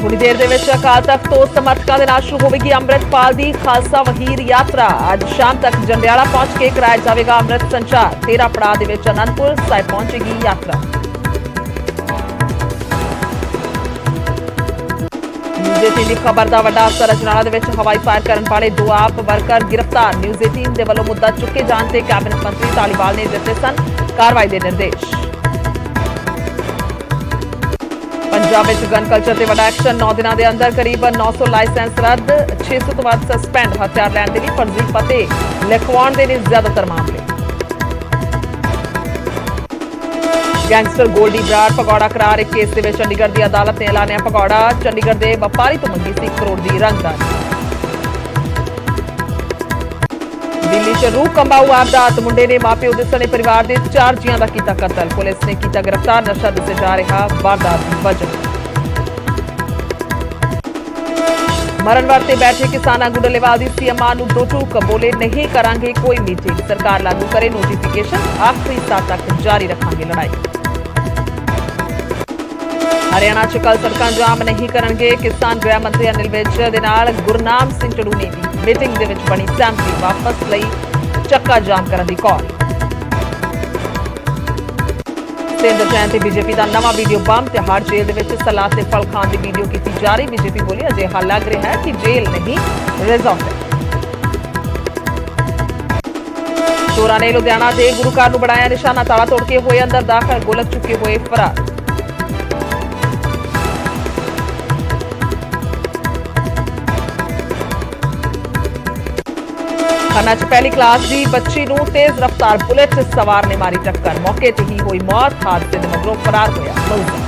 थोड़ी देर दे विच अकाल तख्त तो समर्थकों के नाल शुरू होगी अमृतपाल की खालसा वहीर यात्रा। अज शाम तक जंडियाला पहुंच के कराया जाएगा अमृत संचार। 13 पड़ाव दे विच आनंदपुर साहिब पहुंचेगी यात्रा। न्यूज़ 18 की खबर का वड्डा असर। अजनाला दे विच हवाई फायर करने वाले 2 आप वर्कर गिरफ्तार। न्यूज़ 18 के वलों मुद्दा चुके जाने से कैबिनेट मंत्री धालीवाल ने दिते सन कार्रवाई के निर्देश। पंजाब में गन कल्चर से बड़ा एक्शन। 9 दिनों के अंदर करीब 900 लाइसेंस रद्द, 600 तो बाद सस्पेंड। हथियार लैण के लिए फर्जी पते लिखवाउण के लिए ज्यादातर मामले। गैंगस्टर गोल्डी बराड़ भगौड़ा करार एक केस में चंडीगढ़ की अदालत ने ऐलानिया भगौड़ा चंडीगढ़ के व्यापारी तो मंगी सी करोड़ की रंगदारी। दिल्ली च रूह कंबाऊ वारदात। मुंडे ने मां प्यो दे सने परिवार के 4 जियां का कीता कतल। पुलिस ने कीता गिरफ्तार। नशा दसे जा रहा वारदात की वजह। मरण वास्ते बैठे किसान आगू डलेवाल की सीएम नूं दो टूक बोले नहीं करांगे कोई मीटिंग। सरकार लागू करे नोटिफिकेशन, आखिरी साल तक जारी रखांगे लड़ाई। हरियाणा च कल सड़कां जाम नहीं करनगे किसान। गृह मंत्री अनिल विज दे नाल गुरनाम सिंह ढड़ू ने भी मीटिंग दे विच बनी सहमति। वापस लई चक्का जाम करन दी कॉल। सिंध जैन ते बीजेपी का नवा वीडियो बम। तिहाड़ जेल दे विच सलाद ते फल खाण की वीडियो की जारी। बीजेपी बोली अजिहा लग रहा है कि जेल नहीं रिजॉर्ट है। चोरां ने लुधियाना के गुरु घर नूं बनाया निशाना। ताला तोड़ के होए अंदर दाखल, गोलक चुके हुए फरार। खन्ना च पहली क्लास की बच्ची नूं तेज रफ्तार बुलेट सवार ने मारी टक्कर। मौके ते ही हुई मौत। हादसे के मगरों फरार होया मुलजिम।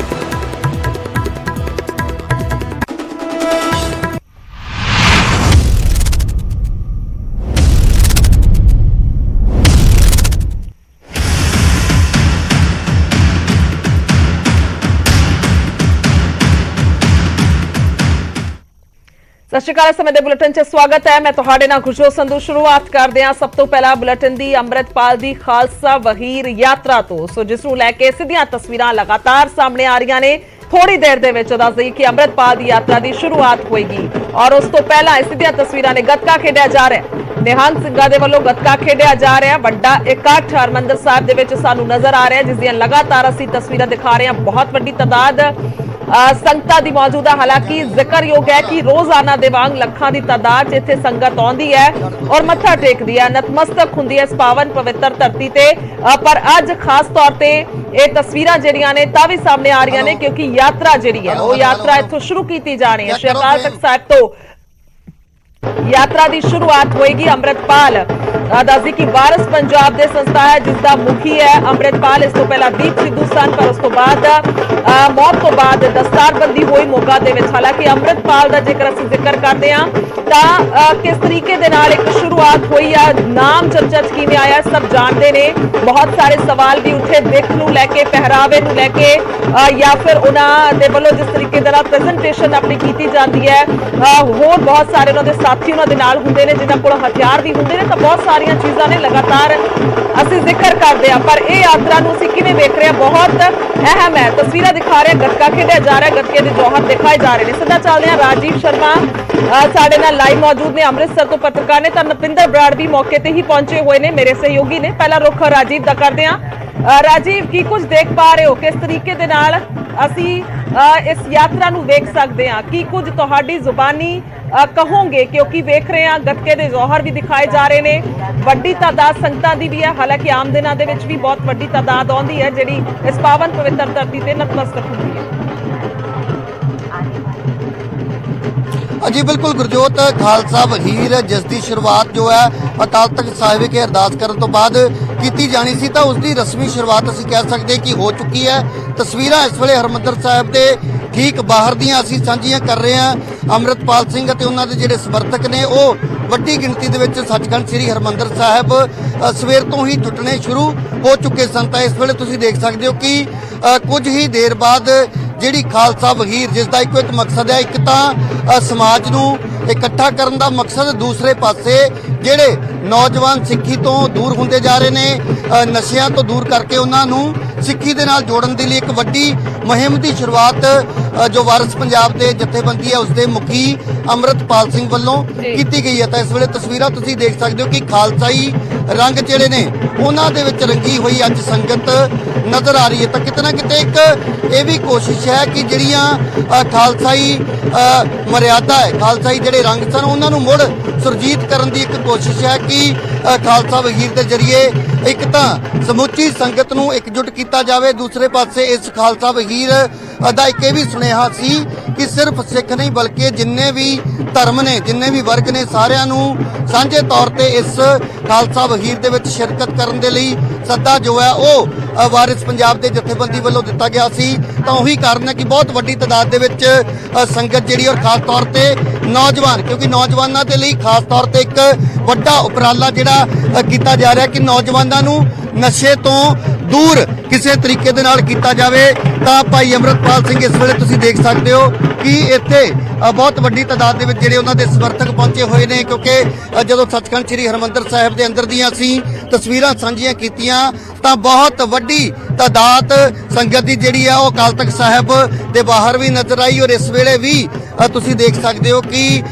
सत श्री अकाल। समय के बुलेटिन च स्वागत है। मैं तुहाडे नाल गुरजोत संधू। शुरुआत करते हैं सब तो पहला बुलेटिन की अमृतपाल की खालसा वहीर यात्रा तो। सो जिसनूं लैके सीधियां तस्वीरां लगातार सामने आ रही ने। थोड़ी देर दे विच दस दईए कि अमृतपाल की यात्रा की शुरुआत होएगी और उस तो पहला सीधियां तस्वीरां ने गतका खेडिया जा रहा है। निहंग सिंघां दे वल्लों गतका खेडिया जा रहा है। वड्डा इकट्ठ हरमंदर साहिब दे विच सानूं नजर आ रहा है जिसदियां लगातार असीं तस्वीरां दिखा रहे हैं। बहुत वड्डी तादाद संगतां दी मौजूद है। हालांकि जिक्रयोग है कि रोजाना दे वांग लखां दी तादाद इत्थे संगत आउंदी है और मत्था टेकदी है, नतमस्तक हुंदी है इस पावन पवित्र धरती ते। पर अज खास तौर ते ये तस्वीरां जिहड़ियां ने तां भी सामने आ रही ने क्योंकि यात्रा जिहड़ी है वो यात्रा इत्थों शुरू की जानी है। श्री अकाल तख्त साहिब तो यात्रा की शुरुआत होएगी। अमृतपाल दसदी की वारिस पंजाब के संस्था है जिसका मुखी है अमृतपाल। इस तो पहला दीप सिद्धू सन पर उस तो बाद मौत तो बाद दस्तारबंदी हुई मोगा दे विच। हालांकि अमृतपाल का जेकर असीं जिक्र करते हैं तो किस तरीके दे नाल एक शुरुआत हुई है, नाम चर्चा च किवें आया सब जानते ने। बहुत सारे सवाल भी उठे दिख नूं लैके, पहरावे नूं लैके या फिर उन्हां दे वल्लों जिस तरीके दे नाल प्रेजेंटेशन अपनी कीती जाती है। होर बहुत सारे उन्हां दे साथी उन्हां दे नाल हुंदे ने जिन्हां कोल हथियार भी हुंदे ने। तो बहुत सारियां चीज़ां ने लगातार असीं जिक्र करते हैं पर यह यात्रा नूं असीं किवें वेख रहे हैं बहुत अहम है। तस्वीरां दिखा रहे हैं, गतका खेडिया जा रहा है, गतके के जौहर दिखाए जा रहे हैं। सीधा चलते हैं। राजीव शर्मा साडे नाल लाइव मौजूद ने अमृतसर तो पत्रकार ने। तो नपिंदर बराड़ भी मौके ते ही पहुंचे हुए ने, मेरे सहयोगी ने। पहला रुख राजीव दा करते हैं। राजीव की कुछ देख पा रहे हो, किस तरीके दे नाल असीं इस यात्रा नूं वेख सकते हैं, की कुछ तुहाडी जुबानी कहोगे क्योंकि वेख रहे हैं गतके के जौहर भी दिखाए जा रहे हैं। वड्डी तादाद संगतां दी भी है। हालांकि आम दिनां दे विच भी बहुत वड्डी तादाद आउंदी है जिहड़ी इस पावन पवित्र धरती ते नतमस्तक हुंदी है। जी बिल्कुल गुरजोत, खालसा वहीर जिसकी शुरुआत जो है अकाल तख्त साहिब के अरदास करने तो बाद की जानी सी तो उसकी रस्मी शुरुआत असीं कह सकते कि हो चुकी है। तस्वीरां इस वेले हरमंदर साहिब के ठीक बाहर दियां असीं सांझियां कर रहे हैं। अमृतपाल सिंह ते उन्हां दे जिहड़े समर्थक ने वो वड्डी गिणती दे विच सचखंड श्री हरमंदर साहिब सवेर तो ही जुटने शुरू हो चुके सन। तां इस वेले तुसीं देख सकते हो कि कुछ ही देर बाद जिहड़ी खालसा वहीर जिसका इको एक मकसद है, एक तो समाज नूं इकट्ठा करन दा मकसद, दूसरे पासे जिहड़े नौजवान सिੱਖੀ तो दूर होंदे जा रहे ने, नशियां तो दूर करके उन्हां नूं ਸਿੱਖੀ ਦੇ ਨਾਲ ਜੋੜਨ ਦੇ ਲਈ ਇੱਕ ਵੱਡੀ ਮੁਹਿੰਮ ਦੀ ਸ਼ੁਰੂਆਤ ਜੋ ਵਾਰਿਸ ਪੰਜਾਬ ਦੇ ਜਥੇਬੰਦੀ ਹੈ ਉਸ ਦੇ ਮੁਖੀ ਅੰਮ੍ਰਿਤਪਾਲ ਸਿੰਘ ਵੱਲੋਂ ਕੀਤੀ ਗਈ ਹੈ। ਤਾਂ ਇਸ ਵੇਲੇ ਤਸਵੀਰਾਂ ਤੁਸੀਂ ਦੇਖ ਸਕਦੇ ਹੋ ਕਿ ਖਾਲਸਾਈ ਰੰਗ ਜਿਹੜੇ ਨੇ ਉਹਨਾਂ ਦੇ ਵਿੱਚ ਰੰਗੀ ਹੋਈ ਅੱਜ ਸੰਗਤ ਨਜ਼ਰ ਆ ਰਹੀ ਹੈ। ਤਾਂ ਕਿਤੇ ਨਾ ਕਿਤੇ ਇੱਕ ਇਹ ਵੀ ਕੋਸ਼ਿਸ਼ ਹੈ ਕਿ ਜਿਹੜੀਆਂ ਖਾਲਸਾਈ ਮਰਿਆਦਾ ਹੈ, ਖਾਲਸਾਈ ਜਿਹੜੇ ਰੰਗ ਸਨ ਉਹਨਾਂ ਨੂੰ ਮੁੜ ਸੁਰਜੀਤ ਕਰਨ ਦੀ ਇੱਕ ਕੋਸ਼ਿਸ਼ ਹੈ ਕਿ ਖਾਲਸਾ ਵਹੀਰ ਦੇ ਜ਼ਰੀਏ ਇੱਕ ਤਾਂ ਸਮੁੱਚੀ ਸੰਗਤ ਨੂੰ ਇਕਜੁੱਟ ਕੀਤਾ ਜਾਵੇ, ਦੂਸਰੇ ਪਾਸੇ ਇਸ ਖਾਲਸਾ ਵਹੀਰ ਦਾ ਇੱਕ ਇਹ ਵੀ ਸੁਨੇਹਾ ਸੀ ਕਿ ਸਿਰਫ ਸਿੱਖ ਨਹੀਂ ਬਲਕਿ ਜਿੰਨੇ ਵੀ ਧਰਮ ਨੇ, ਜਿੰਨੇ ਵੀ ਵਰਗ ਨੇ, ਸਾਰਿਆਂ ਨੂੰ ਸਾਂਝੇ ਤੌਰ ਤੇ ਇਸ ਖਾਲਸਾ ਵਹੀਰ ਦੇ ਵਿੱਚ ਸ਼ਿਰਕਤ ਕਰਨ ਦੇ ਲਈ ਸੱਦਾ ਜੋ ਹੈ ਉਹ ਵਾਰਿਸ ਪੰਜਾਬ ਦੇ ਜਥੇਬੰਦੀ ਵੱਲੋਂ ਦਿੱਤਾ ਗਿਆ ਸੀ। ਤਾਂ ਉਹੀ ਕਾਰਨ ਹੈ ਕਿ ਬਹੁਤ ਵੱਡੀ ਤਾਦਾਦ ਦੇ ਵਿੱਚ ਸੰਗਤ ਜਿਹੜੀ ਔਰ ਖਾਸ ਤੌਰ ਤੇ ਨੌਜਵਾਨ, ਕਿਉਂਕਿ ਨੌਜਵਾਨਾਂ ਦੇ ਲਈ ਖਾਸ ਤੌਰ ਤੇ ਇੱਕ ਵੱਡਾ ਉਪਰਾਲਾ ਜਿਹੜਾ ਕੀਤਾ ਜਾ ਰਿਹਾ ਕਿ ਨੌਜਵਾਨਾਂ ਨੂੰ ਨਸ਼ੇ ਤੋਂ ਦੂਰ ਕਿਸੇ ਤਰੀਕੇ ਦੇ ਨਾਲ ਕੀਤਾ ਜਾਵੇ। ਤਾਂ ਭਾਈ ਅੰਮ੍ਰਿਤਪਾਲ ਸਿੰਘ ਇਸ ਵੇਲੇ ਤੁਸੀਂ ਦੇਖ ਸਕਦੇ ਹੋ ਕਿ ਇੱਥੇ ਬਹੁਤ ਵੱਡੀ ਤਾਦਾਦ ਦੇ ਵਿੱਚ ਜਿਹੜੇ ਉਹਨਾਂ ਦੇ ਸਮਰਥਕ ਪਹੁੰਚੇ ਹੋਏ ਨੇ, ਕਿਉਂਕਿ ਜਦੋਂ ਸੱਚਖੰਡ ਸ੍ਰੀ ਹਰਿਮੰਦਰ ਸਾਹਿਬ ਦੇ ਅੰਦਰ ਦੀਆਂ ਅਸੀਂ ਤਸਵੀਰਾਂ ਸਾਂਝੀਆਂ ਕੀਤੀਆਂ ਤਾਂ ਬਹੁਤ ਵੱਡੀ ਤਾਦਾਦ ਸੰਗਤ ਦੀ ਜਿਹੜੀ ਆ ਉਹ ਅਕਾਲ ਤਖਤ ਸਾਹਿਬ ਦੇ ਬਾਹਰ ਵੀ ਨਜ਼ਰ ਆਈ। ਔਰ ਇਸ ਵੇਲੇ ਵੀ ਤੁਸੀਂ ਦੇਖ ਸਕਦੇ ਹੋ ਕਿ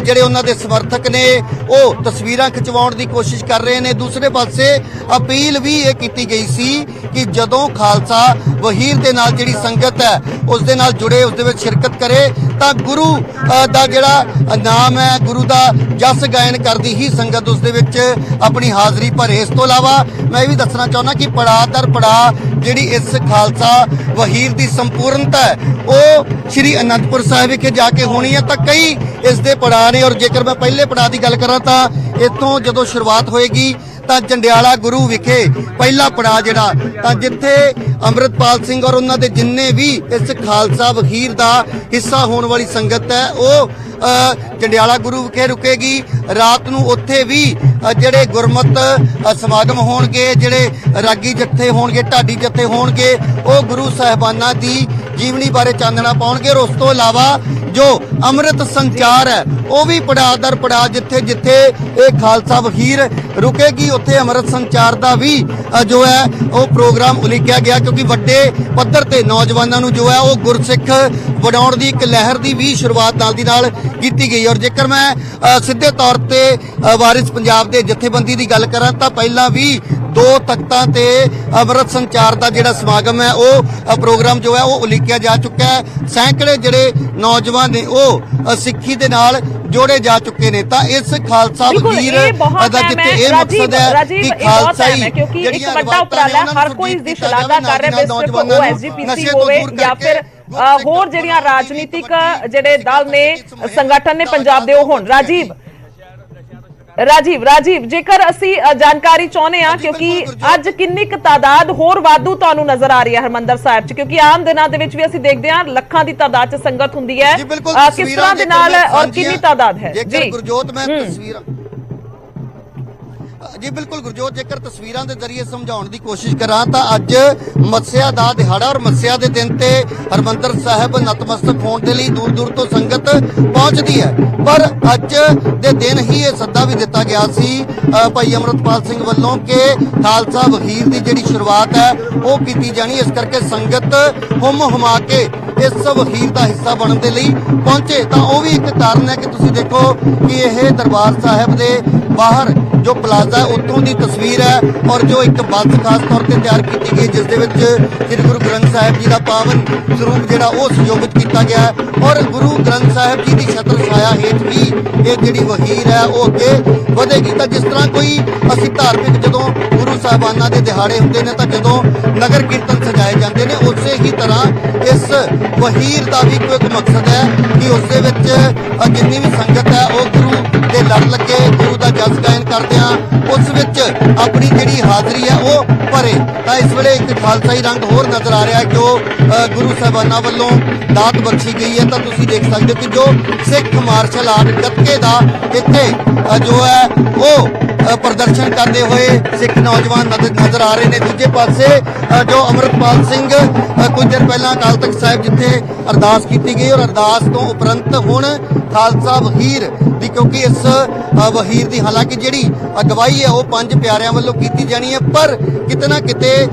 ਜਿਹੜੇ ਉਹਨਾਂ ਦੇ ਸਮਰਥਕ ਨੇ ਉਹ ਤਸਵੀਰਾਂ ਖਿਚਵਾਉਣ ਦੀ ਕੋਸ਼ਿਸ਼ ਕਰ ਰਹੇ ਨੇ। ਦੂਸਰੇ ਪਾਸੇ ਅਪੀਲ ਵੀ ਇਹ ਕੀਤੀ ਗਈ ਸੀ ਕਿ ਜਦੋਂ ਖਾਲਸਾ ਵਹੀਰ ਦੇ ਨਾਲ ਜਿਹੜੀ ਸੰਗਤ ਹੈ ਉਸ ਦੇ ਨਾਲ ਜੁੜੇ, ਉਸ ਦੇ ਵਿੱਚ ਸ਼ਿਰਕਤ ਕਰੇ ਤਾਂ ਗੁਰੂ ਦਾ ਜਿਹੜਾ ਨਾਮ ਹੈ, ਗੁਰੂ ਦਾ ਜਸ ਗਾਇਨ ਕਰਦੀ ਹੀ ਸੰਗਤ ਉਸ ਦੇ ਵਿੱਚ ਆਪਣੀ ਹਾਜ਼ਰੀ ਭਰੇ। ਇਸ ਤੋਂ ਇਲਾਵਾ ਮੈਂ ਇਹ ਵੀ ਦੱਸਣਾ ਚਾਹੁੰਦਾ ਕਿ ਪੜਾਅ ਦਰ ਪੜਾਅ ਜਿਹੜੀ ਇਸ ਖਾਲਸਾ ਵਹੀਰ ਦੀ ਸੰਪੂਰਨਤਾ ਹੈ ਉਹ ਸ਼੍ਰੀ ਅਨੰਦਪੁਰ ਸਾਹਿਬ ਵਿਖੇ ਜਾ ਕੇ ਹੋਣੀ ਹੈ। ਤਾਂ ਕਈ ਇਸ ਦੇ ਪੜਾਅ ਨੇ ਔਰ ਜੇਕਰ ਮੈਂ ਪਹਿਲੇ ਪੜਾਅ ਦੀ ਗੱਲ ਕਰਾਂ ਤਾਂ ਇੱਥੋਂ ਜਦੋਂ ਸ਼ੁਰੂਆਤ ਹੋਏਗੀ ਤਾਂ ਜੰਡਿਆਲਾ ਗੁਰੂ ਵਿਖੇ ਪਹਿਲਾ ਪੜਾਅ ਜਿਹੜਾ, ਤਾਂ ਜਿੱਥੇ ਅੰਮ੍ਰਿਤਪਾਲ ਸਿੰਘ ਔਰ ਉਹਨਾਂ ਦੇ ਜਿੰਨੇ ਵੀ ਇਸ ਖਾਲਸਾ ਵਹੀਰ ਦਾ ਹਿੱਸਾ ਹੋਣ ਵਾਲੀ ਸੰਗਤ ਹੈ ਉਹ ਜੰਡਿਆਲਾ ਗੁਰੂ ਵਿਖੇ ਰੁਕੇਗੀ। ਰਾਤ ਨੂੰ ਉੱਥੇ ਵੀ ਜਿਹੜੇ ਗੁਰਮਤ ਸਮਾਗਮ ਹੋਣਗੇ, ਜਿਹੜੇ ਰਾਗੀ ਜੱਥੇ ਹੋਣਗੇ, ਢਾਡੀ ਜੱਥੇ ਹੋਣਗੇ, ਉਹ ਗੁਰੂ ਸਾਹਿਬਾਨਾਂ ਦੀ ਜੀਵਨੀ ਬਾਰੇ ਚਾਨਣਾ ਪਾਉਣਗੇ। ਔਰ ਉਸ ਤੋਂ ਇਲਾਵਾ ਜੋ ਅੰਮ੍ਰਿਤ ਸੰਚਾਰ ਹੈ ਉਹ ਵੀ ਪੜਾਅ ਦਰ ਪੜਾਅ ਜਿੱਥੇ ਜਿੱਥੇ ਇਹ ਖਾਲਸਾ ਵਹੀਰ ਰੁਕੇਗੀ ਉੱਥੇ ਅੰਮ੍ਰਿਤ ਸੰਚਾਰ ਦਾ ਵੀ ਜੋ ਹੈ ਉਹ ਪ੍ਰੋਗਰਾਮ ਉਲੀਕਿਆ ਗਿਆ, ਕਿਉਂਕਿ ਵੱਡੇ ਪੱਧਰ ਤੇ ਨੌਜਵਾਨਾਂ ਨੂੰ ਜੋ ਹੈ ਉਹ ਗੁਰਸਿੱਖ ਬਣਾਉਣ ਦੀ ਇੱਕ ਲਹਿਰ ਦੀ ਵੀ ਸ਼ੁਰੂਆਤ ਨਾਲ ਦੀ ਨਾਲ ਕੀਤੀ ਗਈ। ਔਰ ਜੇਕਰ ਮੈਂ ਸਿੱਧੇ ਤੌਰ ਤੇ ਵਾਰਿਸ ਪੰਜਾਬ ਦੇ ਜਥੇਬੰਦੀ ਦੀ ਗੱਲ ਕਰਾਂ ਤਾਂ ਪਹਿਲਾਂ ਵੀ 2 ਤਖਤਾਂ ਤੇ ਅੰਮ੍ਰਿਤ ਸੰਚਾਰ ਦਾ ਜਿਹੜਾ ਸਮਾਗਮ ਹੈ ਉਹ ਪ੍ਰੋਗਰਾਮ ਜੋ ਹੈ ਉਹ ਉਲੀਕਿਆ ਜਾ ਚੁੱਕਾ ਹੈ। ਸੈਂਕੜੇ ਜਿਹੜੇ ਨੌਜਵਾਨ ਨੇ ਉਹ ਸਿੱਖੀ ਦੇ ਨਾਲ ਜੋੜੇ ਜਾ ਚੁੱਕੇ ਨੇ। ਤਾਂ ਇਸ ਖਾਲਸਾ ਵਹੀਰ ਦਾ ਜਿੱਥੇ ਇਹ ਮਕਸਦ ਹੈ ਕਿ ਖਾਲਸਾਈ ਕਿਉਂਕਿ ਇੱਕ ਵੱਡਾ ਉਪਰਾਲਾ ਹਰ ਕੋਈ ਇਸ ਦੀ ਸ਼ਲਾਘਾ ਕਰ ਰਿਹਾ, ਸਿਰਫ ਉਹ ਐਸਜੀਪੀਸੀ ਹੋਵੇ ਜਾਂ ਫਿਰ ਹੋਰ ਜਿਹੜੀਆਂ ਰਾਜਨੀਤਿਕ ਜਿਹੜੇ ਦਲ ਨੇ, ਸੰਗਠਨ ਨੇ ਪੰਜਾਬ ਦੇ ਉਹ ਹੋਣ। ਰਾਜੀਵ ਜੇਕਰ ਅਸੀਂ ਜਾਣਕਾਰੀ ਚਾਹੁੰਦੇ ਆ ਕਿਉਂਕਿ ਅੱਜ ਕਿੰਨੀ ਕੁ ਤਾਦਾਦ ਹੋਰ ਵਾਧੂ ਤੁਹਾਨੂੰ ਨਜ਼ਰ ਆ ਰਹੀ ਹੈ ਹਰਮੰਦਰ ਸਾਹਿਬ 'ਚ, ਕਿਉਂਕਿ ਆਮ ਦਿਨਾਂ ਦੇ ਵਿੱਚ ਵੀ ਅਸੀਂ ਦੇਖਦੇ ਹਾਂ ਲੱਖਾਂ ਦੀ ਤਾਦਾਦ 'ਚ ਸੰਗਤ ਹੁੰਦੀ ਹੈ, ਕਿਸ ਤਰ੍ਹਾਂ ਦੇ ਨਾਲ ਔਰ ਕਿੰਨੀ ਤਾਦਾਦ ਹੈ? ਜੀ ਗੁਰਜੋਤ, ਮੈਂ ਤਸਵੀਰਾਂ ਜੀ ਬਿਲਕੁਲ ਗੁਰਜੋਤ, ਜੇਕਰ ਤਸਵੀਰਾਂ ਦੇ ਜ਼ਰੀਏ ਸਮਝਾਉਣ ਦੀ ਕੋਸ਼ਿਸ਼ ਕਰਾਂ ਤਾਂ ਅੱਜ ਮੱਸਿਆ ਦਾ ਦਿਹਾੜਾ ਔਰ ਮੱਸਿਆ ਦੇ ਦਿਨ ਤੇ ਹਰਮੰਦਰ ਸਾਹਿਬ ਨਤਮਸਤਕ ਹੋਣ ਦੇ ਲਈ ਦੂਰ ਦੂਰ ਤੋਂ ਸੰਗਤ ਪਹੁੰਚਦੀ ਹੈ। ਪਰ ਅੱਜ ਦੇ ਦਿਨ ਹੀ ਇਹ ਸੱਦਾ ਵੀ ਦਿੱਤਾ ਗਿਆ ਸੀ ਭਾਈ ਅੰਮ੍ਰਿਤਪਾਲ ਸਿੰਘ ਵੱਲੋਂ ਕਿ ਖਾਲਸਾ ਵਹੀਰ ਦੀ ਜਿਹੜੀ ਸ਼ੁਰੂਆਤ ਹੈ ਉਹ ਕੀਤੀ ਜਾਣੀ, ਇਸ ਕਰਕੇ ਸੰਗਤ ਹੁਮਾ ਕੇ ਇਸ ਵਹੀਰ ਦਾ ਹਿੱਸਾ ਬਣਨ ਦੇ ਲਈ ਪਹੁੰਚੇ। ਤਾਂ ਉਹ ਵੀ ਇੱਕ ਕਾਰਨ ਹੈ ਕਿ ਤੁਸੀਂ ਦੇਖੋ ਕਿ ਇਹ ਦਰਬਾਰ ਸਾਹਿਬ ਦੇ ਬਾਹਰ ਜੋ ਪਲਾਜ਼ਾ ਉੱਥੋਂ ਦੀ ਤਸਵੀਰ ਹੈ ਔਰ ਜੋ ਇੱਕ ਬੱਸ ਖਾਸ ਤੌਰ ਤੇ ਤਿਆਰ ਕੀਤੀ ਗਈ ਜਿਸ ਦੇ ਵਿੱਚ ਸ੍ਰੀ ਗੁਰੂ ਗ੍ਰੰਥ ਸਾਹਿਬ ਜੀ ਦਾ ਪਾਵਨ ਸਰੂਪ ਜਿਹੜਾ ਉਹ ਸੁਸ਼ੋਭਿਤ ਕੀਤਾ ਗਿਆ ਹੈ ਔਰ ਗੁਰੂ ਗ੍ਰੰਥ ਸਾਹਿਬ ਜੀ ਦੀ ਛਤਰ ਛਾਇਆ ਹੇਠ ਵੀ ਇਹ ਜਿਹੜੀ ਵਹੀਰ ਹੈ ਉਹ ਅੱਗੇ ਵਧੇਗੀ। ਤਾਂ ਜਿਸ ਤਰ੍ਹਾਂ ਕੋਈ ਅਸੀਂ ਧਾਰਮਿਕ ਜਦੋਂ ਗੁਰੂ ਸਾਹਿਬਾਨਾਂ ਦੇ ਦਿਹਾੜੇ ਹੁੰਦੇ ਨੇ ਤਾਂ ਜਦੋਂ ਨਗਰ ਕੀਰਤਨ ਸਜਾਏ ਜਾਂਦੇ ਨੇ, ਉਸੇ ਹੀ ਤਰ੍ਹਾਂ ਇਸ ਵਹੀਰ ਦਾ ਵੀ ਕੋਈ ਮਕਸਦ ਹੈ ਕਿ ਉਸ ਦੇ ਵਿੱਚ ਜਿੰਨੀ ਵੀ ਸੰਗਤ ਹੈ ਉਹ ਗੁਰੂ ਦੇ ਲੜ ਲੱਗੇ, ਗੁਰੂ ਦਾ ਜਸ ਗਾਇਨ ਕਰਦਿਆਂ ਉਸ ਵਿੱਚ ਆਪਣੀ ਜਿਹੜੀ ਹਾਜ਼ਰੀ ਹੈ ਉਹ ਭਰੇ। ਤਾਂ ਇਸ ਵੇਲੇ ਇੱਕ ਖਾਲਸਾਈ ਰੰਗ ਹੋਰ ਨਜ਼ਰ ਆ ਰਿਹਾ ਜੋ ਗੁਰੂ ਸਾਹਿਬਾਨਾਂ ਵੱਲੋਂ ਦਾਤ ਬਖਸ਼ੀ ਗਈ ਹੈ। ਤਾਂ ਤੁਸੀਂ ਦੇਖ ਸਕਦੇ ਹੋ ਕਿ ਜੋ ਸਿੱਖ ਮਾਰਸ਼ਲ ਆਰਟ ਗੱਤਕੇ ਦਾ ਇੱਥੇ ਜੋ ਹੈ ਉਹ ਪ੍ਰਦਰਸ਼ਨ ਕਰਦੇ ਹੋਏ ਸਿੱਖ ਨੌਜਵਾਨ ਨਜ਼ਰ ਆ ਰਹੇ ਨੇ। ਦੂਜੇ ਪਾਸੇ ਜੋ ਅੰਮ੍ਰਿਤਪਾਲ ਸਿੰਘ ਕੁਝ ਦਿਨ ਪਹਿਲਾਂ ਅਕਾਲ ਤਖਤ ਸਾਹਿਬ ਜਿੱਥੇ ਅਰਦਾਸ ਕੀਤੀ ਗਈ ਔਰ ਅਰਦਾਸ ਤੋਂ ਉਪਰੰਤ ਹੁਣ ਖਾਲਸਾ ਵਹੀਰ ਦੀ, ਕਿਉਂਕਿ ਇਸ ਵਹੀਰ ਦੀ ਹਾਲਾਂਕਿ ਜਿਹੜੀ ਅਗਵਾਈ ਹੈ ਉਹ ਪੰਜ ਪਿਆਰਿਆਂ ਵੱਲੋਂ ਕੀਤੀ ਜਾਣੀ ਹੈ, ਪਰ ਕਿਤੇ ਨਾ ਕਿਤੇ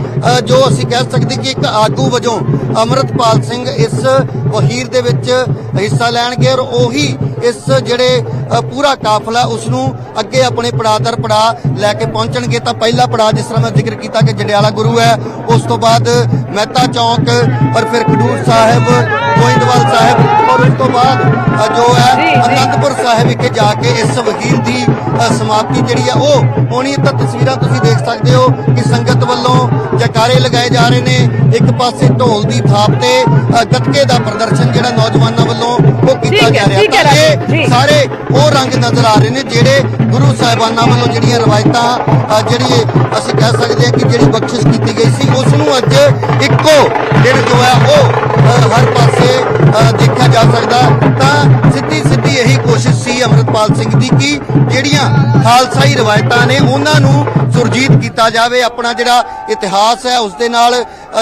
ਜੋ ਅਸੀਂ ਕਹਿ ਸਕਦੇ ਕਿ ਇੱਕ ਆਗੂ ਵਜੋਂ ਅੰਮ੍ਰਿਤਪਾਲ ਸਿੰਘ ਇਸ ਵਹੀਰ ਦੇ ਵਿੱਚ ਹਿੱਸਾ ਲੈਣਗੇ ਔਰ ਉਹੀ ਇਸ ਜਿਹੜੇ ਪੂਰਾ ਕਾਫਲਾ ਉਸ ਨੂੰ ਅੱਗੇ ਆਪਣੇ ਪੜਾਅ ਦਰ ਪੜਾਅ ਲੈ ਕੇ ਪਹੁੰਚਣਗੇ। ਤਾਂ ਪਹਿਲਾ ਪੜਾਅ ਜਿਸ ਤਰ੍ਹਾਂ ਮੈਂ ਜ਼ਿਕਰ ਕੀਤਾ ਕਿ ਜੰਡਿਆਲਾ ਗੁਰੂ ਹੈ, ਉਸ ਤੋਂ ਬਾਅਦ ਮਹਿਤਾ ਚੌਂਕ ਔਰ ਫਿਰ ਖਡੂਰ ਸਾਹਿਬ, ਗੋਇੰਦਵਾਲ ਸਾਹਿਬ ਔਰ ਉਸ ਤੋਂ ਬਾਅਦ ਜੋ ਹੈ ਅਨੰਦਪੁਰ ਸਾਹਿਬ ਵਿਖੇ ਜਾ ਕੇ ਇਸ ਵਹੀਰ ਦੀ ਸਮਾਪਤੀ ਜਿਹੜੀ ਹੈ ਉਹ ਹੋਣੀ ਹੈ। ਤਾਂ ਤਸਵੀਰਾਂ ਤੁਸੀਂ ਦੇਖ ਸਕਦੇ ਹੋ ਕਿ ਸੰਗਤ ਵੱਲੋਂ ਜੈਕਾਰੇ ਲਗਾਏ ਜਾ ਰਹੇ ਨੇ। ਇੱਕ ਪਾਸੇ ਢੋਲ ਦੀ ਥਾਪ ਤੇ ਗੱਤਕੇ ਦਾ ਪ੍ਰਦਰਸ਼ਨ ਜਿਹੜਾ ਨੌਜਵਾਨਾਂ ਵੱਲੋਂ ਉਹ ਕੀਤਾ ਜਾ ਰਿਹਾ। ਤਾਂ ਇਹ ਸਾਰੇ ਉਹ ਰੰਗ ਨਜ਼ਰ ਆ ਰਹੇ ਨੇ ਜਿਹੜੇ ਗੁਰੂ ਸਾਹਿਬਾਨਾਂ ਵੱਲੋਂ ਜਿਹੜੀਆਂ ਰਵਾਇਤਾਂ ਜਿਹੜੀ ਅਸੀਂ ਕਹਿ ਸਕਦੇ ਹਾਂ ਕਿ ਜਿਹੜੀ ਬਖਸ਼ਿਸ਼ ਕੀਤੀ ਗਈ ਸੀ ਉਸ ਨੂੰ ਅੱਜ ਇੱਕੋ ਦਿਨ ਜੋ ਹੈ ਉਹ ਹਰ ਪਾਸੇ ਦੇਖਿਆ ਜਾ ਸਕਦਾ। ਤਾਂ ਸਿੱਧੀ ਇਹੀ ਕੋਸ਼ਿਸ਼ ਸੀ ਅੰਮ੍ਰਿਤਪਾਲ ਸਿੰਘ ਦੀ ਕਿ ਜਿਹੜੀਆਂ ਖਾਲਸਾਈ ਰਵਾਇਤਾਂ ਨੇ ਉਹਨਾਂ ਨੂੰ ਸੁਰਜੀਤ ਕੀਤਾ ਜਾਵੇ, ਆਪਣਾ ਜਿਹੜਾ ਇਤਿਹਾਸ ਹੈ ਉਸ ਦੇ ਨਾਲ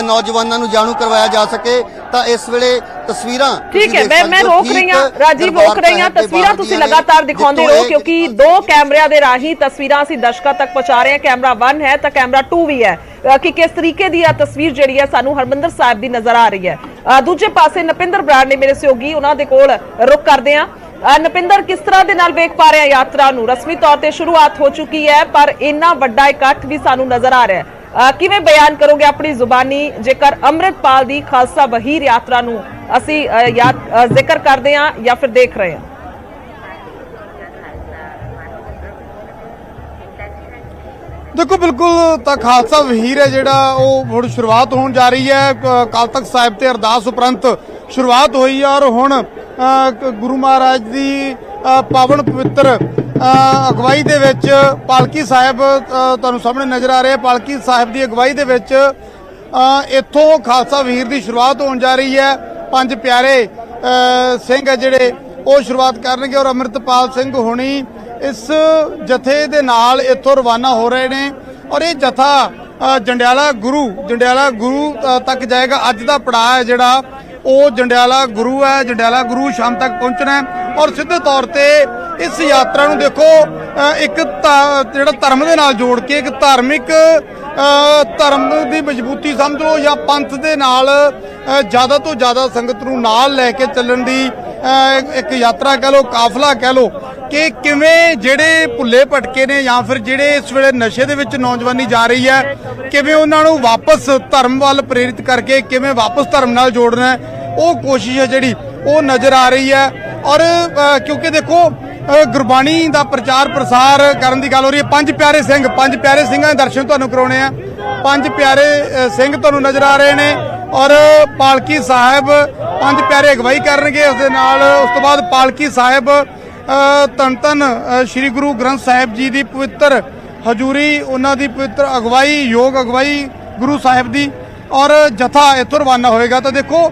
ਨੌਜਵਾਨਾਂ ਨੂੰ ਜਾਣੂ ਕਰਵਾਇਆ ਜਾ ਸਕੇ। ਤਾਂ ਇਸ ਵੇਲੇ ਤਸਵੀਰਾਂ ਠੀਕ ਹੈ, ਮੈਂ ਰੋਕ ਰਹੀ ਹਾਂ ਰਾਜੀਵ, ਰੋਕ ਰਹੀ ਹਾਂ। ਤਸਵੀਰਾਂ ਤੁਸੀਂ ਲਗਾਤਾਰ ਦਿਖਾਉਂਦੇ ਰਹੋ ਕਿਉਂਕਿ ਦੋ ਕੈਮਰਿਆਂ ਦੇ ਰਾਹੀਂ ਤਸਵੀਰਾਂ ਅਸੀਂ ਦਰਸ਼ਕਾਂ ਤੱਕ ਪਹੁੰਚਾ ਰਹੇ ਹਾਂ। ਕੈਮਰਾ 1 ਹੈ ਤਾਂ ਕੈਮਰਾ 2 ਵੀ ਹੈ ਕਿ ਕਿਸ ਤਰੀਕੇ ਦੀ ਇਹ ਤਸਵੀਰ ਜਿਹੜੀ ਹੈ ਸਾਨੂੰ ਹਰਮੰਦਰ ਸਾਹਿਬ ਦੀ ਨਜ਼ਰ ਆ ਰਹੀ ਹੈ। ਦੂਜੇ ਪਾਸੇ ਨਪਿੰਦਰ ਬਰਾੜ ਨੇ ਮੇਰੇ ਸਹਿਯੋਗੀ, ਉਹਨਾਂ ਦੇ ਕੋਲ ਰੁਕ ਕਰਦੇ ਹਾਂ। ਨਪਿੰਦਰ, ਕਿਸ ਤਰ੍ਹਾਂ ਦੇ ਨਾਲ ਵੇਖ ਪਾ ਰਹੇ ਆ ਯਾਤਰਾ ਨੂੰ? ਰਸਮੀ ਤੌਰ ਤੇ ਸ਼ੁਰੂਆਤ ਹੋ ਚੁੱਕੀ ਹੈ ਪਰ ਇੰਨਾ ਵੱਡਾ ਇਕੱਠ ਵੀ ਸਾਨੂੰ ਨਜ਼ਰ ਆ ਰਿਹਾ ਹੈ। ਕਿਵੇਂ ਬਿਆਨ ਕਰੋਗੇ ਆਪਣੀ ਜ਼ੁਬਾਨੀ ਜੇਕਰ ਅੰਮ੍ਰਿਤਪਾਲ ਦੀ ਖਾਲਸਾ ਵਹੀਰ ਯਾਤਰਾ ਨੂੰ ਅਸੀਂ ਜ਼ਿਕਰ ਕਰਦੇ ਹਾਂ ਜਾਂ ਫਿਰ ਦੇਖ ਰਹੇ ਹਾਂ? देखो बिल्कुल तो खालसा वहीर है जोड़ा वो शुरुआत होने जा रही है। अकाल तख्त साहिब ते अरदास उपरंत शुरुआत हुई है और हुण गुरु महाराज की पावन पवित्र अगवाई दे विच पालकी साहिब तुहानूं सामने नज़र आ रहे हैं। पालकी साहिब की अगवाई दे विच इत्थों खालसा वहीर की शुरुआत होने जा रही है। पंज प्यारे सिंह है जिहड़े वो शुरुआत करनगे और अमृतपाल सिंह होनी इस जथे दे नाल इत्थों रवाना हो रहे ने और ये जथा जंडियाला गुरु तक जाएगा। अज दा पड़ाव है जिहड़ा ਉਹ ਜੰਡਿਆਲਾ ਗੁਰੂ ਹੈ। ਜੰਡਿਆਲਾ ਗੁਰੂ ਸ਼ਾਮ ਤੱਕ ਪਹੁੰਚਣਾ ਹੈ ਔਰ ਸਿੱਧੇ ਤੌਰ ਤੇ ਇਸ ਯਾਤਰਾ ਨੂੰ ਦੇਖੋ ਇੱਕ ਜਿਹੜਾ ਧਰਮ ਦੇ ਨਾਲ ਜੋੜ ਕੇ ਇੱਕ ਧਾਰਮਿਕ ਧਰਮ ਦੀ ਮਜ਼ਬੂਤੀ ਸਮਝੋ ਜਾਂ ਪੰਥ ਦੇ ਨਾਲ ਜ਼ਿਆਦਾ ਤੋਂ ਜ਼ਿਆਦਾ ਸੰਗਤ ਨੂੰ ਨਾਲ ਲੈ ਕੇ ਚੱਲਣ ਦੀ ਇੱਕ ਯਾਤਰਾ ਕਹਿ ਲਓ, ਕਾਫਲਾ ਕਹਿ ਲਓ ਕਿ ਕਿਵੇਂ ਜਿਹੜੇ ਭੁੱਲੇ ਭਟਕੇ ਨੇ ਜਾਂ ਫਿਰ ਜਿਹੜੇ ਇਸ ਵੇਲੇ ਨਸ਼ੇ ਦੇ ਵਿੱਚ ਨੌਜਵਾਨੀ ਜਾ ਰਹੀ ਹੈ ਕਿਵੇਂ ਉਹਨਾਂ ਨੂੰ ਵਾਪਸ ਧਰਮ ਵੱਲ ਪ੍ਰੇਰਿਤ ਕਰਕੇ ਕਿਵੇਂ ਵਾਪਸ ਧਰਮ ਨਾਲ ਜੋੜਨਾ ਹੈ, ਉਹ ਕੋਸ਼ਿਸ਼ ਹੈ ਜਿਹੜੀ ਉਹ ਨਜ਼ਰ ਆ ਰਹੀ ਹੈ। ਔਰ ਕਿਉਂਕਿ ਦੇਖੋ ਗੁਰਬਾਣੀ ਦਾ ਪ੍ਰਚਾਰ ਪ੍ਰਸਾਰ ਕਰਨ ਦੀ ਗੱਲ ਹੋ ਰਹੀ ਹੈ। ਪੰਜ ਪਿਆਰੇ ਸਿੰਘਾਂ ਦੇ ਦਰਸ਼ਨ ਤੁਹਾਨੂੰ ਕਰਾਉਣੇ ਆ। ਪੰਜ ਪਿਆਰੇ ਸਿੰਘ ਤੁਹਾਨੂੰ ਨਜ਼ਰ ਆ ਰਹੇ ਨੇ ਔਰ ਪਾਲਕੀ ਸਾਹਿਬ ਪੰਜ ਪਿਆਰੇ ਅਗਵਾਈ ਕਰਨਗੇ। ਉਸ ਦੇ ਨਾਲ ਉਸ ਤੋਂ ਬਾਅਦ ਪਾਲਕੀ ਸਾਹਿਬ ਧੰਨ ਸ਼੍ਰੀ ਗੁਰੂ ਗ੍ਰੰਥ ਸਾਹਿਬ ਜੀ ਦੀ ਪਵਿੱਤਰ ਹਜ਼ੂਰੀ, ਉਹਨਾਂ ਦੀ ਪਵਿੱਤਰ ਅਗਵਾਈ, ਯੋਗ ਅਗਵਾਈ ਗੁਰੂ ਸਾਹਿਬ ਦੀ ਔਰ ਜਥਾ ਇੱਥੋਂ ਰਵਾਨਾ ਹੋਏਗਾ। ਤਾਂ ਦੇਖੋ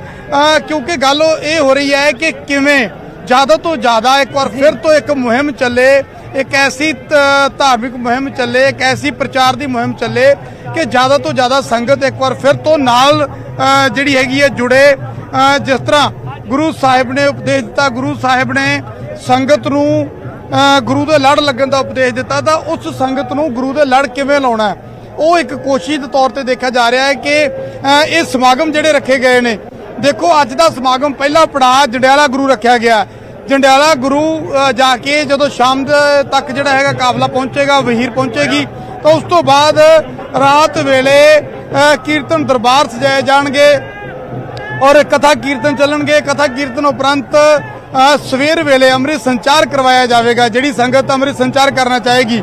ਕਿਉਂਕਿ ਗੱਲ ਇਹ ਹੋ ਰਹੀ ਹੈ ਕਿ ਕਿਵੇਂ ਜ਼ਿਆਦਾ ਤੋਂ ਜ਼ਿਆਦਾ ਇੱਕ ਵਾਰ ਫਿਰ ਤੋਂ ਇੱਕ ਮੁਹਿੰਮ ਚੱਲੇ, ਇੱਕ ਐਸੀ ਧਾਰਮਿਕ ਮੁਹਿੰਮ ਚੱਲੇ, ਇੱਕ ਐਸੀ ਪ੍ਰਚਾਰ ਦੀ ਮੁਹਿੰਮ ਚੱਲੇ ਕਿ ਜ਼ਿਆਦਾ ਤੋਂ ਜ਼ਿਆਦਾ ਸੰਗਤ ਇੱਕ ਵਾਰ ਫਿਰ ਤੋਂ ਨਾਲ ਜਿਹੜੀ ਹੈਗੀ ਹੈ ਜੁੜੇ। ਜਿਸ ਤਰ੍ਹਾਂ ਗੁਰੂ ਸਾਹਿਬ ਨੇ ਉਪਦੇਸ਼ ਦਿੱਤਾ, ਗੁਰੂ ਸਾਹਿਬ ਨੇ ਸੰਗਤ ਨੂੰ ਗੁਰੂ ਦੇ ਲੜ ਲੱਗਣ ਦਾ ਉਪਦੇਸ਼ ਦਿੱਤਾ, ਤਾਂ ਉਸ ਸੰਗਤ ਨੂੰ ਗੁਰੂ ਦੇ ਲੜ ਕਿਵੇਂ ਲਾਉਣਾ ਹੈ ਉਹ ਇੱਕ ਕੋਸ਼ਿਸ਼ ਦੇ ਤੌਰ ਤੇ ਦੇਖਿਆ ਜਾ ਰਿਹਾ ਹੈ ਕਿ ਇਹ ਸਮਾਗਮ ਜਿਹੜੇ ਰੱਖੇ ਗਏ ਨੇ। ਦੇਖੋ ਅੱਜ ਦਾ ਸਮਾਗਮ ਪਹਿਲਾ ਪੜਾਅ ਜੰਡਿਆਲਾ ਗੁਰੂ ਰੱਖਿਆ ਗਿਆ। ਜੰਡਿਆਲਾ ਗੁਰੂ ਜਾ ਕੇ ਜਦੋਂ ਸ਼ਾਮ ਤੱਕ ਜਿਹੜਾ ਹੈਗਾ ਕਾਫਲਾ ਪਹੁੰਚੇਗਾ, ਵਹੀਰ ਪਹੁੰਚੇਗੀ, ਤਾਂ ਉਸ ਤੋਂ ਬਾਅਦ ਰਾਤ ਵੇਲੇ ਕੀਰਤਨ ਦਰਬਾਰ ਸਜਾਏ ਜਾਣਗੇ ਔਰ ਕਥਾ ਕੀਰਤਨ ਚੱਲਣਗੇ। ਕਥਾ ਕੀਰਤਨ ਉਪਰੰਤ ਸਵੇਰ ਵੇਲੇ ਅੰਮ੍ਰਿਤ ਸੰਚਾਰ ਕਰਵਾਇਆ ਜਾਵੇਗਾ। ਜਿਹੜੀ ਸੰਗਤ ਅੰਮ੍ਰਿਤ ਸੰਚਾਰ ਕਰਨਾ ਚਾਹੇਗੀ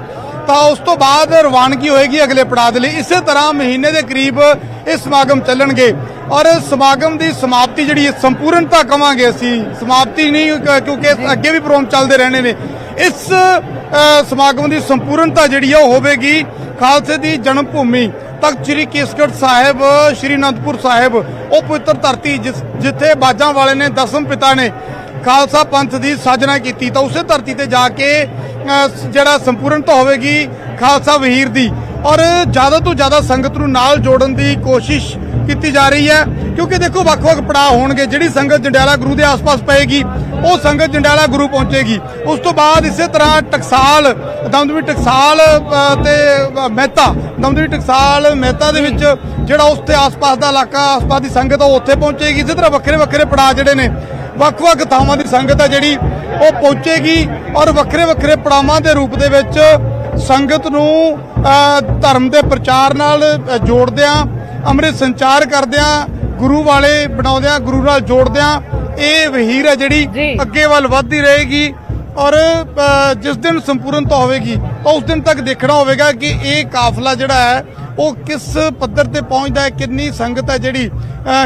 ਤਾਂ ਉਸ ਤੋਂ ਬਾਅਦ ਰਵਾਨਗੀ ਹੋਏਗੀ ਅਗਲੇ ਪੜਾਅ ਦੇ ਲਈ। ਇਸੇ ਤਰ੍ਹਾਂ ਮਹੀਨੇ ਦੇ ਕਰੀਬ ਇਹ ਸਮਾਗਮ ਚੱਲਣਗੇ ਔਰ ਸਮਾਗਮ ਦੀ ਸਮਾਪਤੀ ਜਿਹੜੀ ਸੰਪੂਰਨਤਾ ਕਵਾਂਗੇ ਅਸੀਂ, ਸਮਾਪਤੀ ਨਹੀਂ ਕਿਉਂਕਿ ਅੱਗੇ ਵੀ ਪ੍ਰੋਗਰਾਮ ਚੱਲਦੇ ਰਹਿਣੇ ਨੇ। ਇਸ ਸਮਾਗਮ ਦੀ ਸੰਪੂਰਨਤਾ ਜਿਹੜੀ ਆ ਉਹ ਹੋਵੇਗੀ ਖਾਲਸੇ ਦੀ ਜਨਮ ਭੂਮੀ ਤਖਤ ਸ੍ਰੀ ਕੇਸਗੜ੍ਹ ਸਾਹਿਬ, ਸ੍ਰੀ ਅਨੰਦਪੁਰ ਸਾਹਿਬ, ਉਹ ਪਵਿੱਤਰ ਧਰਤੀ ਜਿੱਥੇ ਬਾਜਾਂ ਵਾਲੇ ਨੇ ਦਸਮ ਪਿਤਾ ਨੇ ਖਾਲਸਾ ਪੰਥ ਦੀ ਸਾਜਨਾ ਕੀਤੀ। ਤਾਂ ਉਸੇ ਧਰਤੀ ਤੇ ਜਾ ਕੇ ਜਿਹੜਾ ਸੰਪੂਰਨਤਾ ਹੋਵੇਗੀ ਖਾਲਸਾ ਵਹੀਰ ਦੀ ਔਰ ਜ਼ਿਆਦਾ ਤੋਂ ਜ਼ਿਆਦਾ ਸੰਗਤ ਨੂੰ ਨਾਲ ਜੋੜਨ ਦੀ ਕੋਸ਼ਿਸ਼ ਕੀਤੀ ਜਾ ਰਹੀ ਹੈ ਕਿਉਂਕਿ ਦੇਖੋ ਵੱਖ-ਵੱਖ ਪੜਾਅ ਹੋਣਗੇ। ਜਿਹੜੀ ਸੰਗਤ ਜੰਡਿਆਲਾ ਗੁਰੂ ਦੇ ਆਸ-ਪਾਸ ਪਏਗੀ ਉਹ ਸੰਗਤ ਜੰਡਿਆਲਾ ਗੁਰੂ ਪਹੁੰਚੇਗੀ। ਉਸ ਤੋਂ ਬਾਅਦ ਇਸੇ ਤਰ੍ਹਾਂ ਟਕਸਾਲ ਦਮਦਮੀ ਟਕਸਾਲ ਤੇ ਮਹਿਤਾ ਦਮਦਮੀ ਟਕਸਾਲ ਮਹਿਤਾ ਦੇ ਵਿੱਚ ਜਿਹੜਾ ਉਸ ਤੇ ਆਸ-ਪਾਸ ਦਾ ਇਲਾਕਾ ਆਸ-ਪਾਸ ਦੀ ਸੰਗਤ ਉਹ ਉੱਥੇ ਪਹੁੰਚੇਗੀ। ਇਸੇ ਤਰ੍ਹਾਂ ਵੱਖਰੇ-ਵੱਖਰੇ ਪੜਾਅ ਜਿਹੜੇ ਨੇ ਵੱਖ-ਵੱਖ ਥਾਵਾਂ ਦੀ ਸੰਗਤ ਹੈ ਜਿਹੜੀ ਉਹ ਪਹੁੰਚੇਗੀ ਔਰ ਵੱਖਰੇ-ਵੱਖਰੇ ਪੜਾਵਾਂ ਦੇ ਰੂਪ ਦੇ ਵਿੱਚ ਸੰਗਤ ਨੂੰ ਧਰਮ ਦੇ ਪ੍ਰਚਾਰ ਨਾਲ ਜੋੜਦਿਆਂ ਅੰਮ੍ਰਿਤ ਸੰਚਾਰ ਕਰਦਿਆਂ ਗੁਰੂ ਵਾਲੇ ਬਣਾਉਂਦਿਆਂ ਗੁਰੂ ਨਾਲ ਜੋੜਦਿਆਂ ਇਹ ਵਹੀਰ ਹੈ ਜਿਹੜੀ ਅੱਗੇ ਵੱਲ ਵੱਧਦੀ ਰਹੇਗੀ ਔਰ ਜਿਸ ਦਿਨ ਸੰਪੂਰਨਤਾ ਹੋਵੇਗੀ ਤਾਂ ਉਸ ਦਿਨ ਤੱਕ ਦੇਖਣਾ ਹੋਵੇਗਾ ਕਿ ਇਹ ਕਾਫਲਾ ਜਿਹੜਾ ਹੈ ਉਹ ਕਿਸ ਪੱਧਰ ਤੇ ਪਹੁੰਚਦਾ ਹੈ, ਕਿੰਨੀ ਸੰਗਤ ਹੈ ਜਿਹੜੀ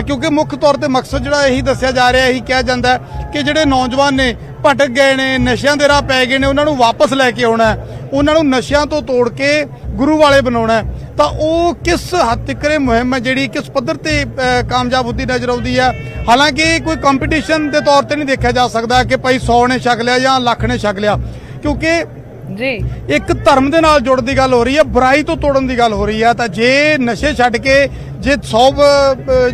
ਕਿਉਂਕਿ ਮੁੱਖ ਤੌਰ ਤੇ ਮਕਸਦ ਜਿਹੜਾ ਇਹੀ ਦੱਸਿਆ ਜਾ ਰਿਹਾ ਇਹੀ ਕਿਹਾ ਜਾਂਦਾ ਕਿ ਜਿਹੜੇ ਨੌਜਵਾਨ ਨੇ ਭਟਕ ਗਏ ਨੇ ਨਸ਼ਿਆਂ ਦੇ ਰਾਹ ਪੈ ਗਏ ਨੇ ਉਹਨਾਂ ਨੂੰ ਵਾਪਸ ਲੈ ਕੇ ਆਉਣਾ ਉਹਨਾਂ ਨੂੰ ਨਸ਼ਿਆਂ ਤੋਂ ਤੋੜ ਕੇ ਗੁਰੂ ਵਾਲੇ ਬਣਾਉਣਾ ਤਾਂ ਉਹ ਕਿਸ ਹੱਦ ਤੱਕ ਇਹ ਮੁਹਿੰਮ ਹੈ ਜਿਹੜੀ ਕਿਸ ਪੱਧਰ ਤੇ ਕਾਮਯਾਬ ਹੁੰਦੀ ਨਜ਼ਰ ਆਉਂਦੀ ਹੈ। ਹਾਲਾਂਕਿ ਕੋਈ ਕੰਪੀਟੀਸ਼ਨ ਦੇ ਤੌਰ ਤੇ ਨਹੀਂ ਦੇਖਿਆ ਜਾ ਸਕਦਾ ਕਿ ਭਾਈ 100 ਨੇ ਛਕ ਲਿਆ ਜਾਂ ਲੱਖ ਨੇ ਛਕ ਲਿਆ ਕਿਉਂਕਿ ਜੀ ਇੱਕ ਧਰਮ ਦੇ ਨਾਲ ਜੁੜਨ ਦੀ ਗੱਲ ਹੋ ਰਹੀ ਹੈ, ਬੁਰਾਈ ਤੋਂ ਤੋੜਨ ਦੀ ਗੱਲ ਹੋ ਰਹੀ ਹੈ। ਤਾਂ ਜੇ ਨਸ਼ੇ ਛੱਡ ਕੇ ਜੇ 100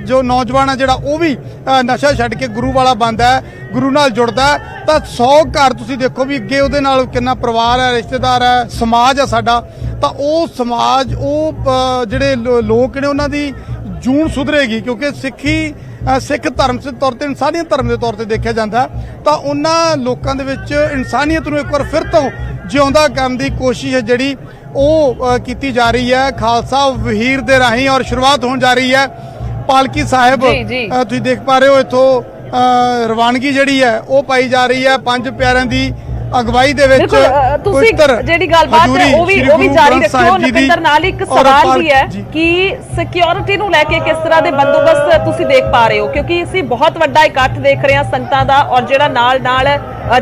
ਜੋ ਨੌਜਵਾਨ ਹੈ ਜਿਹੜਾ ਉਹ ਵੀ ਨਸ਼ਾ ਛੱਡ ਕੇ ਗੁਰੂ ਵਾਲਾ ਬਣਦਾ ਹੈ ਗੁਰੂ ਨਾਲ ਜੁੜਦਾ ਤਾਂ 100 ਘਰ ਤੁਸੀਂ ਦੇਖੋ ਵੀ ਅੱਗੇ ਉਹਦੇ ਨਾਲ ਕਿੰਨਾ ਪਰਿਵਾਰ ਹੈ ਰਿਸ਼ਤੇਦਾਰ ਹੈ ਸਮਾਜ ਹੈ ਸਾਡਾ ਤਾਂ ਉਹ ਸਮਾਜ ਉਹ ਜਿਹੜੇ ਲੋਕ ਨੇ ਉਹਨਾਂ ਦੀ ਜੂਨ ਸੁਧਰੇਗੀ ਕਿਉਂਕਿ ਸਿੱਖ ਧਰਮ ਦੇ ਤੌਰ ਤੇ ਇਨਸਾਨੀਅਤ ਧਰਮ ਦੇ ਤੌਰ ਤੇ ਦੇਖਿਆ ਜਾਂਦਾ ਤਾਂ ਉਹਨਾਂ ਲੋਕਾਂ ਦੇ ਵਿੱਚ ਇਨਸਾਨੀਅਤ ਨੂੰ ਇੱਕ ਵਾਰ ਫਿਰ ਤੋਂ ਜਿਉਂਦਾ ਕਰਨ ਦੀ ਕੋਸ਼ਿਸ਼ ਹੈ ਜਿਹੜੀ ਉਹ ਕੀਤੀ ਜਾ ਰਹੀ ਹੈ ਖਾਲਸਾ ਵਹੀਰ ਦੇ ਰਾਹੀਂ ਔਰ ਸ਼ੁਰੂਆਤ ਹੋਣ ਜਾ ਰਹੀ ਹੈ ਪਾਲਕੀ ਸਾਹਿਬ ਤੁਸੀਂ ਦੇਖ ਪਾ ਰਹੇ ਹੋ ਇੱਥੋਂ ਰਵਾਨਗੀ ਜਿਹੜੀ ਹੈ ਉਹ ਪਾਈ ਜਾ ਰਹੀ ਹੈ ਪੰਜ ਪਿਆਰਿਆਂ ਦੀ ਅਗਵਾਈ ਦੇ ਵਿੱਚ ਤੁਸੀਂ ਜਿਹੜੀ ਗੱਲਬਾਤ ਹੈ ਉਹ ਵੀ ਜਾਰੀ ਰੱਖੋ। ਨਪਿੰਦਰ ਨਾਲ ਇੱਕ ਸਵਾਲ ਵੀ ਹੈ ਕਿ ਸਿਕਿਉਰਿਟੀ ਨੂੰ ਲੈ ਕੇ ਕਿਸ ਤਰ੍ਹਾਂ ਦੇ ਬੰਦੋਬਸਤ ਤੁਸੀਂ ਦੇਖ ਪਾ ਰਹੇ ਹੋ ਕਿਉਂਕਿ ਅਸੀਂ ਬਹੁਤ ਵੱਡਾ ਇਕੱਠ ਦੇਖ ਰਹੇ ਹਾਂ ਸੰਗਤਾਂ ਦਾ ਔਰ ਜਿਹੜਾ ਨਾਲ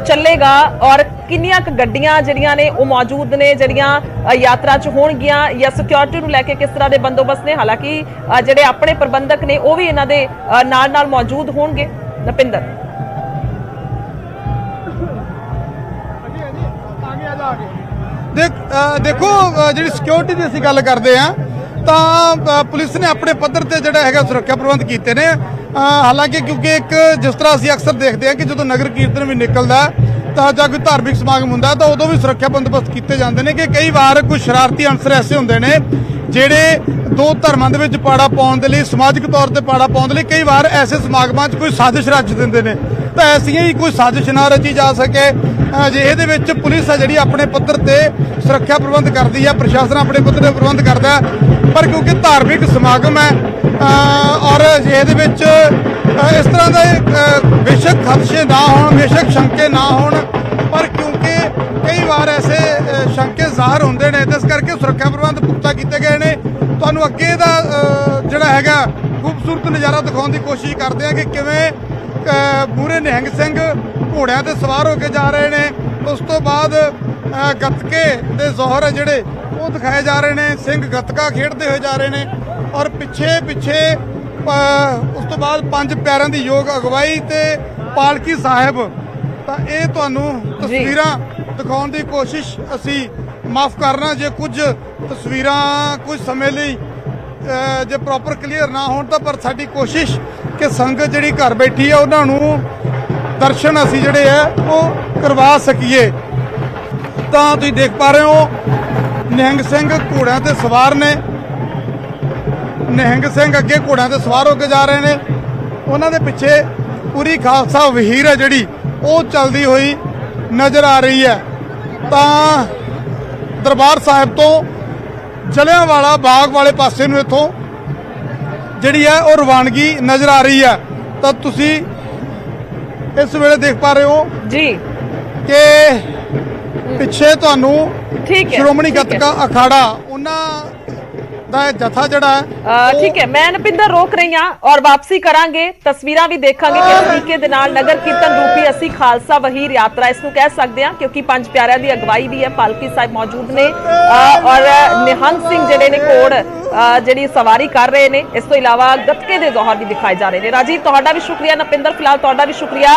ਚੱਲੇਗਾ ਔਰ ਕਿੰਨੀਆਂ ਕੁ ਗੱਡੀਆਂ ਜਿਹੜੀਆਂ ਨੇ ਉਹ ਮੌਜੂਦ ਨੇ ਜਿਹੜੀਆਂ ਯਾਤਰਾ 'ਚ ਹੋਣਗੀਆਂ ਜਾਂ ਸਿਕਿਉਰਿਟੀ ਨੂੰ ਲੈ ਕੇ ਕਿਸ ਤਰ੍ਹਾਂ ਦੇ ਬੰਦੋਬਸਤ ਨੇ। ਹਾਲਾਂਕਿ ਜਿਹੜੇ ਆਪਣੇ ਪ੍ਰਬੰਧਕ ਨੇ ਉਹ ਵੀ ਇਹਨਾਂ ਦੇ ਨਾਲ ਮੌਜੂਦ ਹੋਣਗੇ। ਨਪਿੰਦਰ ਦੇਖੋ ਜਿਹੜੀ ਸਿਕਿਉਰਿਟੀ ਦੀ ਅਸੀਂ ਗੱਲ ਕਰਦੇ ਆ ਤਾਂ ਪੁਲਿਸ ਨੇ ਆਪਣੇ ਪੱਧਰ ਤੇ ਜਿਹੜਾ ਹੈਗਾ ਸੁਰੱਖਿਆ ਪ੍ਰਬੰਧ ਕੀਤੇ ਨੇ। ਹਾਲਾਂਕਿ ਕਿਉਂਕਿ ਇੱਕ ਜਿਸ ਤਰ੍ਹਾਂ ਅਸੀਂ ਅਕਸਰ ਦੇਖਦੇ ਆ ਕਿ ਜਦੋਂ ਨਗਰ ਕੀਰਤਨ ਵੀ ਨਿਕਲਦਾ ਤਾਂ ਜਾਂ ਕੋਈ ਧਾਰਮਿਕ ਸਮਾਗਮ ਹੁੰਦਾ ਤਾਂ ਉਦੋਂ ਵੀ ਸੁਰੱਖਿਆ ਬੰਦੋਬਸਤ ਕੀਤੇ ਜਾਂਦੇ ਨੇ ਕਿ ਕਈ ਵਾਰ ਕੁਝ ਸ਼ਰਾਰਤੀ ਅਨਸਰ ਐਸੇ ਹੁੰਦੇ ਨੇ ਜਿਹੜੇ ਦੋ ਧਰਮਾਂ ਦੇ ਵਿੱਚ ਪਾੜਾ ਪਾਉਣ ਦੇ ਲਈ ਸਮਾਜਿਕ ਤੌਰ ਤੇ ਪਾੜਾ ਪਾਉਣ ਦੇ ਲਈ ਕਈ ਵਾਰ ਐਸੇ ਸਮਾਗਮਾਂ 'ਚ ਕੋਈ ਸਾਜ਼ਿਸ਼ ਰਚ ਦਿੰਦੇ ਨੇ ਤਾਂ ਐਸੀਆਂ ਹੀ ਕੋਈ ਸਾਜ਼ਿਸ਼ ਨਾ ਰਚੀ ਜਾ ਸਕੇ ਜੇ ਇਹਦੇ ਵਿੱਚ ਪੁਲਿਸ ਹੈ ਜਿਹੜੀ ਆਪਣੇ ਪੱਧਰ ਤੇ ਸੁਰੱਖਿਆ ਪ੍ਰਬੰਧ ਕਰਦੀ ਹੈ ਪ੍ਰਸ਼ਾਸਨ ਆਪਣੇ ਪੱਧਰ ਤੇ ਪ੍ਰਬੰਧ ਕਰਦਾ ਪਰ ਕਿਉਂਕਿ ਧਾਰਮਿਕ ਸਮਾਗਮ ਹੈ ਔਰ ਇਹਦੇ ਵਿੱਚ ਇਸ ਤਰ੍ਹਾਂ ਦੇ ਬੇਸ਼ੱਕ ਖਦਸ਼ੇ ਨਾ ਹੋਣ ਬੇਸ਼ੱਕ ਸ਼ੰਕੇ ਨਾ ਹੋਣ ਪਰ ਕਿਉਂਕਿ ਕਈ ਵਾਰ ਐਸੇ ਸ਼ੰਕੇ ਜ਼ਾਹਰ ਹੁੰਦੇ ਨੇ ਇਸ ਕਰਕੇ ਸੁਰੱਖਿਆ ਪ੍ਰਬੰਧ ਪੁਖਤਾ ਕੀਤੇ ਗਏ ਨੇ। ਤੁਹਾਨੂੰ ਅੱਗੇ ਦਾ ਜਿਹੜਾ ਹੈਗਾ ਖੂਬਸੂਰਤ ਨਜ਼ਾਰਾ ਦਿਖਾਉਣ ਦੀ ਕੋਸ਼ਿਸ਼ ਕਰਦੇ ਆ ਕਿ ਕਿਵੇਂ ਮੂਹਰੇ ਨਿਹੰਗ ਸਿੰਘ ਘੋੜਿਆਂ ਤੇ ਸਵਾਰ ਹੋ ਕੇ ਜਾ ਰਹੇ ਨੇ ਉਸ ਤੋਂ ਬਾਅਦ ਗੱਤਕੇ ਦੇ ਜ਼ੋਹਰ ਜਿਹੜੇ ਉਹ ਦਿਖਾਏ ਜਾ ਰਹੇ ਨੇ ਸਿੰਘ ਗੱਤਕਾ ਖੇਡਦੇ ਹੋਏ ਜਾ ਰਹੇ ਨੇ ਔਰ ਪਿੱਛੇ ਉਸ ਤੋਂ ਬਾਅਦ ਪੰਜ ਪਿਆਰਿਆਂ ਦੀ ਯੋਗ ਅਗਵਾਈ ਤੇ ਪਾਲਕੀ ਸਾਹਿਬ ਤਾਂ ਇਹ ਤੁਹਾਨੂੰ ਤਸਵੀਰਾਂ ਦਿਖਾਉਣ ਦੀ ਕੋਸ਼ਿਸ਼ ਅਸੀਂ ਮਾਫ ਕਰਨਾ ਜੇ ਕੁਝ ਤਸਵੀਰਾਂ ਕੁਝ ਸਮੇਂ ਲਈ ਜੇ ਪ੍ਰੋਪਰ ਕਲੀਅਰ ਨਾ ਹੋਣ ਤਾਂ ਪਰ ਸਾਡੀ ਕੋਸ਼ਿਸ਼ ਕਿ ਸੰਗਤ ਜਿਹੜੀ ਘਰ ਬੈਠੀ ਹੈ ਉਹਨਾਂ ਨੂੰ ਦਰਸ਼ਨ ਅਸੀਂ ਜਿਹੜੇ ਆ ਉਹ ਕਰਵਾ ਸਕੀਏ। ਤਾਂ ਤੁਸੀਂ ਦੇਖ ਪਾ ਰਹੇ ਹੋ ਨਿਹੰਗ ਸਿੰਘ ਘੋੜਿਆਂ ਤੇ ਸਵਾਰ ਨੇ ਨਿਹੰਗ ਸਿੰਘ ਅੱਗੇ ਘੋੜਿਆਂ ਤੇ ਸਵਾਰ ਹੋ ਕੇ ਜਾ ਰਹੇ ਨੇ ਉਹਨਾਂ ਦੇ ਪਿੱਛੇ ਪੂਰੀ ਖਾਲਸਾ ਵਹੀਰ ਹੈ ਜਿਹੜੀ ਉਹ ਚੱਲਦੀ ਹੋਈ ਨਜ਼ਰ ਆ ਰਹੀ ਹੈ। ਤਾਂ ਦਰਬਾਰ ਸਾਹਿਬ ਤੋਂ ਜਲਿਆਂਵਾਲਾ ਬਾਗ ਵਾਲੇ ਪਾਸੇ ਨੂੰ ਇੱਥੋਂ ਜਿਹੜੀ ਹੈ ਉਹ ਰਵਾਨਗੀ ਨਜ਼ਰ ਆ ਰਹੀ ਹੈ। ਤਾਂ ਤੁਸੀਂ ਇਸ ਵੇਲੇ ਦੇਖ ਪਾ ਰਹੇ ਹੋ ਜੀ ਕਿ ਪਿੱਛੇ ਤੁਹਾਨੂੰ ਸ਼੍ਰੋਮਣੀ ਗੱਤਕਾ ਅਖਾੜਾ ਉਹਨਾਂ ਦਾ ਜਥਾ ਜਿਹੜਾ ਠੀਕ ਹੈ ਮੈਂ ਨਪਿੰਦਰ ਰੋਕ ਰਹੀ ਹਾਂ ਔਰ ਵਾਪਸੀ ਕਰਾਂਗੇ ਤਸਵੀਰਾਂ ਵੀ ਦੇਖਾਂਗੇ ਕਿਸ ਤਰੀਕੇ ਦੇ ਨਾਲ ਨਗਰ ਕੀਰਤਨ ਰੂਪੀ ਅਸੀਂ ਖਾਲਸਾ ਵਹੀਰ ਯਾਤਰਾ ਇਸ ਨੂੰ ਕਹਿ ਸਕਦੇ ਹਾਂ ਕਿਉਂਕਿ ਪੰਜ ਪਿਆਰਿਆਂ ਦੀ ਅਗਵਾਈ ਵੀ ਹੈ ਪਾਲਕੀ ਸਾਹਿਬ ਮੌਜੂਦ ਨੇ ਔਰ ਨਿਹੰਗ ਸਿੰਘ ਜਿਹੜੇ ਨੇ ਘੋੜ ਜਿਹੜੀ ਸਵਾਰੀ ਕਰ ਰਹੇ ਨੇ। ਇਸ ਤੋਂ ਇਲਾਵਾ ਗੱਤਕੇ ਦੇ ਜੌਹਰ ਵੀ ਦਿਖਾਏ ਜਾ ਰਹੇ ਨੇ। ਰਾਜੀਵ, ਤੁਹਾਡਾ ਵੀ ਸ਼ੁਕਰੀਆ। ਨਪਿੰਦਰ, ਫਿਲਹਾਲ ਤੁਹਾਡਾ ਵੀ ਸ਼ੁਕਰੀਆ।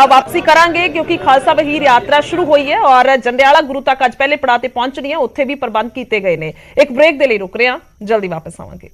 ਵਾਪਸੀ ਕਰਾਂਗੇ ਕਿਉਂਕਿ ਖਾਲਸਾ ਵਹੀਰ ਯਾਤਰਾ ਸ਼ੁਰੂ ਹੋਈ ਹੈ ਔਰ ਜੰਡਿਆਲਾ ਗੁਰੂ ਤੱਕ ਅੱਜ ਪਹਿਲੇ ਪੜਾਅ ਤੇ ਪਹੁੰਚਣੀ ਹੈ। ਉੱਥੇ ਵੀ ਪ੍ਰਬੰਧ ਕੀਤੇ ਗਏ ਨੇ। ਇੱਕ ਬ੍ਰੇਕ ਦੇ ਲਈ ਰੁਕ ਰਹੇ ਹਾਂ, ਜਲਦੀ ਵਾਪਸ ਆਵਾਂਗੇ।